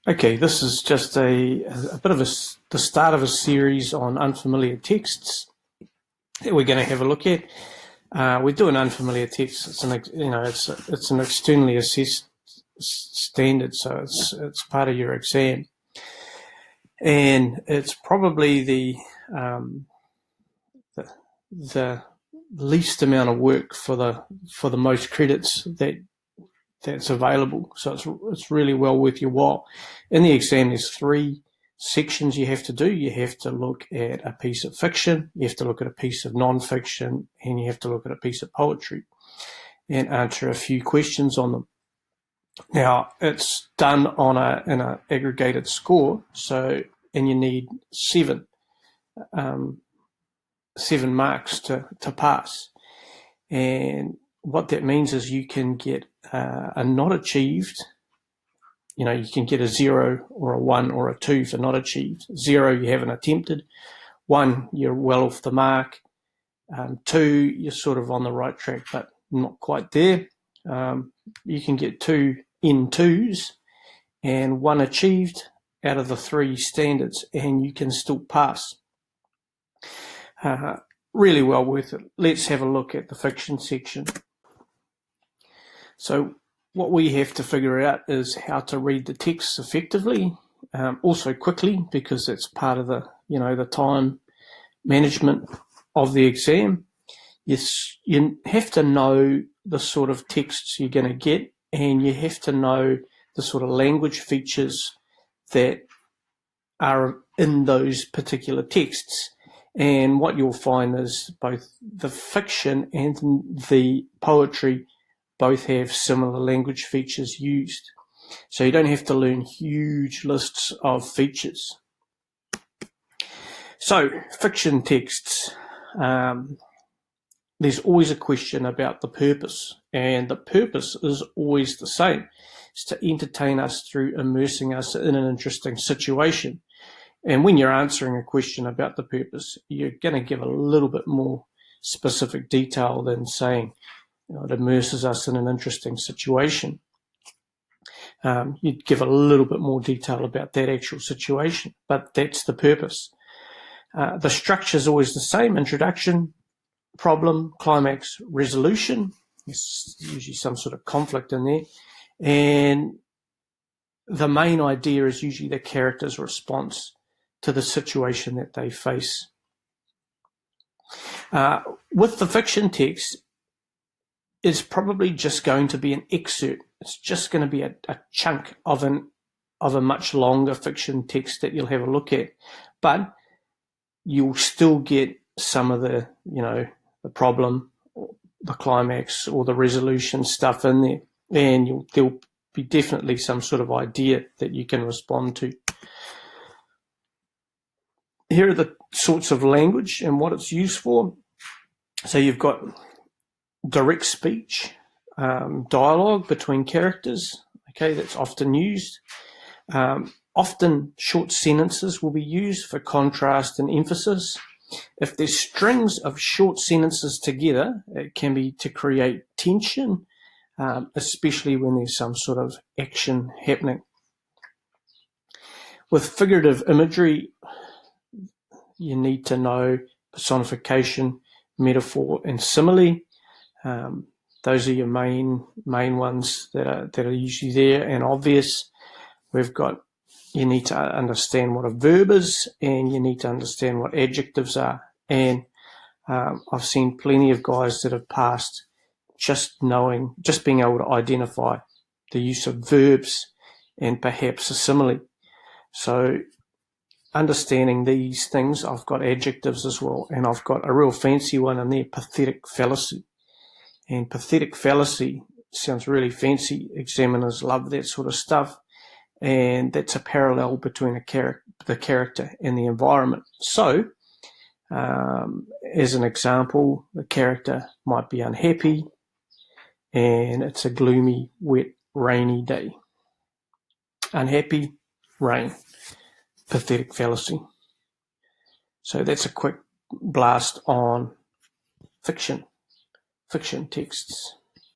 Okay, this is just a bit of the start of a series on unfamiliar texts that we're going to have a look at. We're doing unfamiliar text. It's an externally assessed standard, so it's part of your exam, and it's probably the least amount of work for the most credits that's available. So it's really well worth your while. In the exam, there's 3 sections you have to do. You have to look at a piece of fiction, you have to look at a piece of non-fiction, and you have to look at a piece of poetry and answer a few questions on them. Now, it's done on an aggregated score, and you need 7 marks to pass. And what that means is you can get a not achieved. You can get a 0 or a 1 or a 2 for not achieved. 0, you haven't attempted. 1, you're well off the mark. 2, you're sort of on the right track, but not quite there. You can get 2 N2s and 1 achieved out of the 3 standards, and you can still pass. Really well worth it. Let's have a look at the fiction section. So what we have to figure out is how to read the text effectively, also quickly, because it's part of the time management of the exam. Yes, you have to know the sort of texts you're going to get, and you have to know the sort of language features that are in those particular texts. And what you'll find is both the fiction and the poetry both have similar language features used. So you don't have to learn huge lists of features. So, fiction texts. There's always a question about the purpose, and the purpose is always the same. It's to entertain us through immersing us in an interesting situation. And when you're answering a question about the purpose, you're going to give a little bit more specific detail than saying, it immerses us in an interesting situation. You'd give a little bit more detail about that actual situation, but that's the purpose. The structure is always the same: introduction, problem, climax, resolution. There's usually some sort of conflict in there. And the main idea is usually the character's response to the situation that they face. With the fiction text, it's probably just going to be an excerpt. It's just going to be a chunk of a much longer fiction text that you'll have a look at. But you'll still get some of the problem, the climax, or the resolution stuff in there. And there'll be definitely some sort of idea that you can respond to. Here are the sorts of language and what it's used for. So you've got direct speech, dialogue between characters. Okay, that's often used. Often short sentences will be used for contrast and emphasis. If there's strings of short sentences together, it can be to create tension, especially when there's some sort of action happening. With figurative imagery, you need to know personification, metaphor, and simile. Those are your main ones that are usually there and obvious. You need to understand what a verb is, and you need to understand what adjectives are. And I've seen plenty of guys that have passed just being able to identify the use of verbs and perhaps a simile. So understanding these things, I've got adjectives as well, and I've got a real fancy one in there, pathetic fallacy. And pathetic fallacy sounds really fancy. Examiners love that sort of stuff. And that's a parallel between the character and the environment. So, as an example, the character might be unhappy, and it's a gloomy, wet, rainy day. Unhappy, rain, pathetic fallacy. So that's a quick blast on fiction texts.